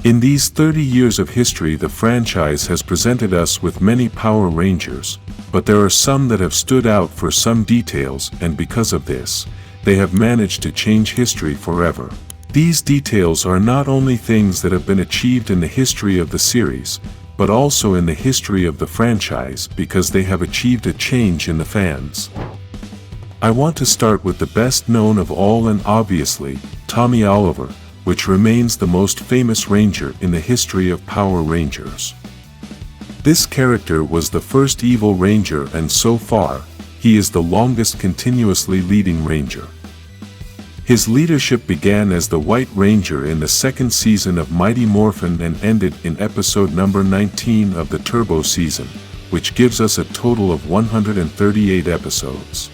In these 30 years of history, the franchise has presented us with many Power Rangers, but there are some that have stood out for some details, and because of this, they have managed to change history forever. These details are not only things that have been achieved in the history of the series, but also in the history of the franchise because they have achieved a change in the fans. I want to start with the best known of all, and obviously, Tommy Oliver, which remains the most famous Ranger in the history of Power Rangers. This character was the first evil Ranger, and so far, he is the longest continuously leading Ranger. His leadership began as the White Ranger in the second season of Mighty Morphin and ended in episode number 19 of the Turbo season, which gives us a total of 138 episodes.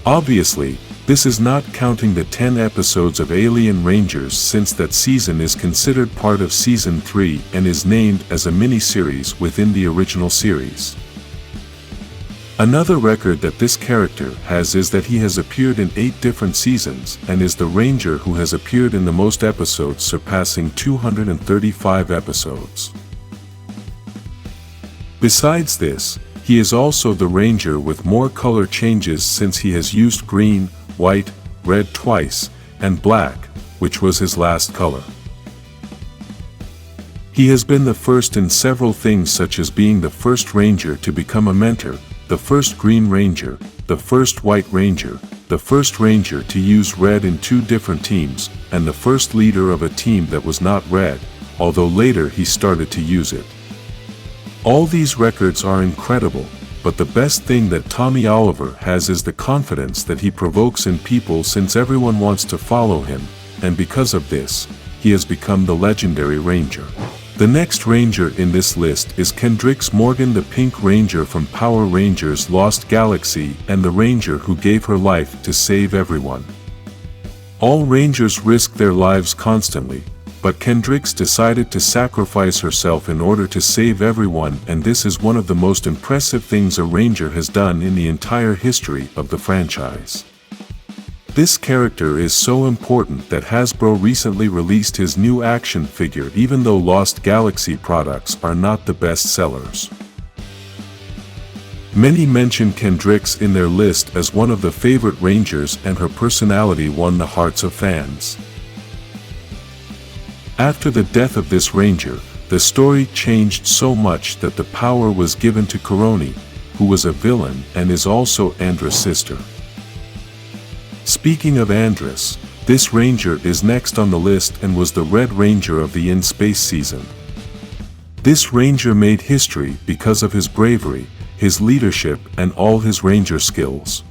Obviously, this is not counting the 10 episodes of Alien Rangers, since that season is considered part of Season 3 and is named as a mini-series within the original series. Another record that this character has is that he has appeared in 8 different seasons and is the Ranger who has appeared in the most episodes, surpassing 235 episodes. Besides this, he is also the Ranger with more color changes, since he has used green, white, red twice, and black, which was his last color. He has been the first in several things, such as being the first Ranger to become a mentor, the first Green Ranger, the first White Ranger, the first Ranger to use red in 2 different teams, and the first leader of a team that was not red, although later he started to use it. All these records are incredible, but the best thing that Tommy Oliver has is the confidence that he provokes in people, since everyone wants to follow him, and because of this, he has become the legendary Ranger. The next Ranger in this list is Kendrix Morgan, the Pink Ranger from Power Rangers Lost Galaxy, and the Ranger who gave her life to save everyone. All Rangers risk their lives constantly, but Kendrix decided to sacrifice herself in order to save everyone, and this is one of the most impressive things a Ranger has done in the entire history of the franchise. This character is so important that Hasbro recently released his new action figure, even though Lost Galaxy products are not the best sellers. Many mention Kendrix in their list as one of the favorite Rangers, and her personality won the hearts of fans. After the death of this Ranger, the story changed so much that the power was given to Coroni, who was a villain and is also Andra's sister. Speaking of Andras, this Ranger is next on the list and was the Red Ranger of the In Space season. This Ranger made history because of his bravery, his leadership, and all his Ranger skills.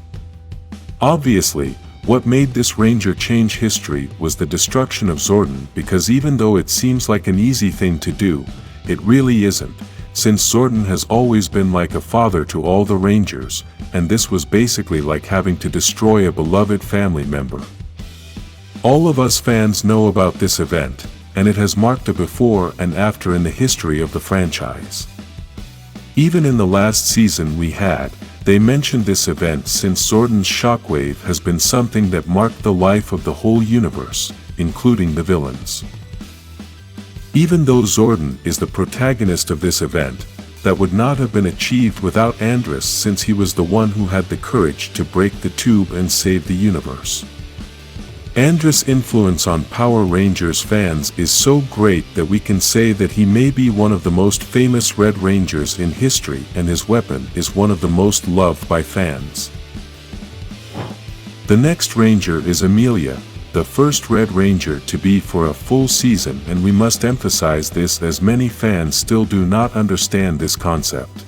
Obviously, what made this Ranger change history was the destruction of Zordon, because even though it seems like an easy thing to do, it really isn't, since Zordon has always been like a father to all the Rangers, and this was basically like having to destroy a beloved family member. All of us fans know about this event, and it has marked a before and after in the history of the franchise. Even in the last season they mentioned this event, since Zordon's shockwave has been something that marked the life of the whole universe, including the villains. Even though Zordon is the protagonist of this event, that would not have been achieved without Andras, since he was the one who had the courage to break the tube and save the universe. Andras' influence on Power Rangers fans is so great that we can say that he may be one of the most famous Red Rangers in history, and his weapon is one of the most loved by fans. The next Ranger is Amelia, the first Red Ranger to be for a full season, and we must emphasize this as many fans still do not understand this concept.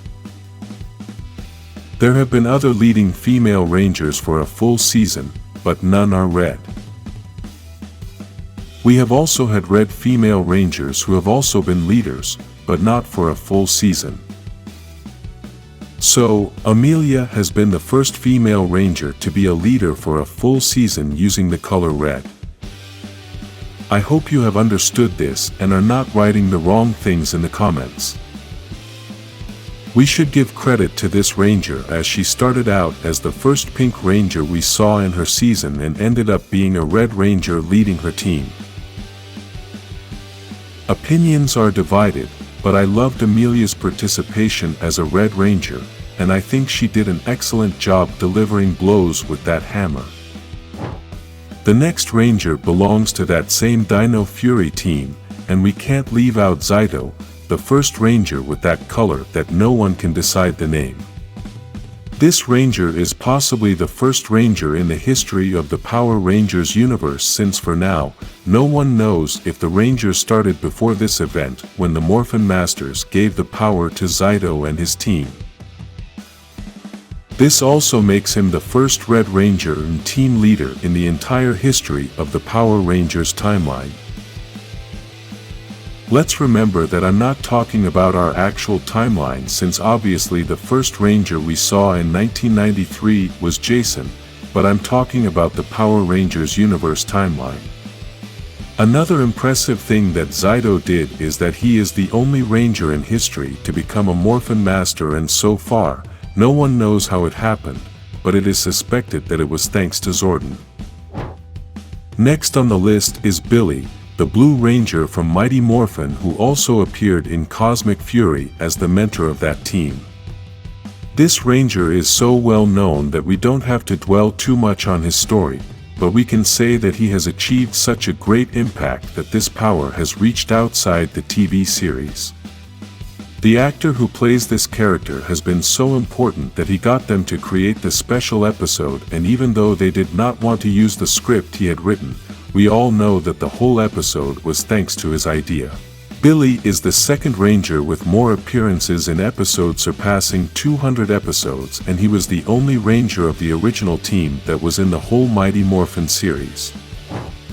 There have been other leading female Rangers for a full season, but none are red. We have also had red female Rangers who have also been leaders, but not for a full season. So, Amelia has been the first female Ranger to be a leader for a full season using the color red. I hope you have understood this and are not writing the wrong things in the comments. We should give credit to this Ranger, as she started out as the first Pink Ranger we saw in her season and ended up being a Red Ranger leading her team. Opinions are divided, but I loved Amelia's participation as a Red Ranger, and I think she did an excellent job delivering blows with that hammer. The next Ranger belongs to that same Dino Fury team, and we can't leave out Zido, the first Ranger with that color that no one can decide the name. This Ranger is possibly the first Ranger in the history of the Power Rangers universe, since for now, no one knows if the Rangers started before this event when the Morphin Masters gave the power to Zido and his team. This also makes him the first Red Ranger and team leader in the entire history of the Power Rangers timeline. Let's remember that I'm not talking about our actual timeline, since obviously the first Ranger we saw in 1993 was Jason, but I'm talking about the Power Rangers universe timeline. Another impressive thing that Zido did is that he is the only Ranger in history to become a Morphin Master, and so far, no one knows how it happened, but it is suspected that it was thanks to Zordon. Next on the list is Billy, the Blue Ranger from Mighty Morphin, who also appeared in Cosmic Fury as the mentor of that team. This Ranger is so well known that we don't have to dwell too much on his story, but we can say that he has achieved such a great impact that this power has reached outside the TV series. The actor who plays this character has been so important that he got them to create the special episode, and even though they did not want to use the script he had written, we all know that the whole episode was thanks to his idea. Billy is the second Ranger with more appearances in episodes, surpassing 200 episodes, and he was the only Ranger of the original team that was in the whole Mighty Morphin series.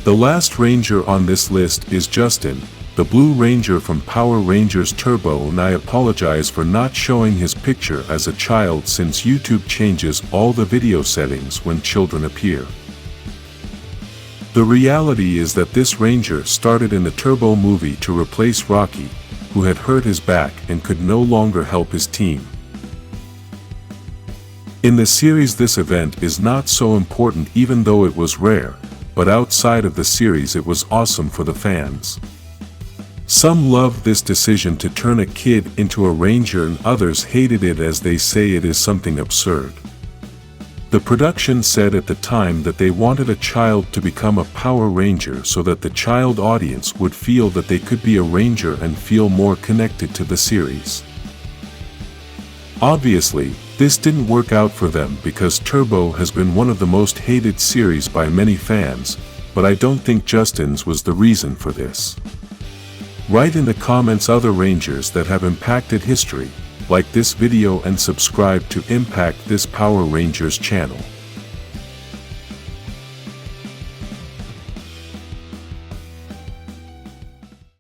The last Ranger on this list is Justin, the Blue Ranger from Power Rangers Turbo, and I apologize for not showing his picture as a child, since YouTube changes all the video settings when children appear. The reality is that this Ranger started in the Turbo movie to replace Rocky, who had hurt his back and could no longer help his team. In the series, this event is not so important, even though it was rare, but outside of the series it was awesome for the fans. Some loved this decision to turn a kid into a Ranger, and others hated it as they say it is something absurd. The production said at the time that they wanted a child to become a Power Ranger so that the child audience would feel that they could be a Ranger and feel more connected to the series. Obviously, this didn't work out for them because Turbo has been one of the most hated series by many fans, but I don't think Justin's was the reason for this. Write in the comments other Rangers that have impacted history. Like this video and subscribe to Impact This Power Rangers channel.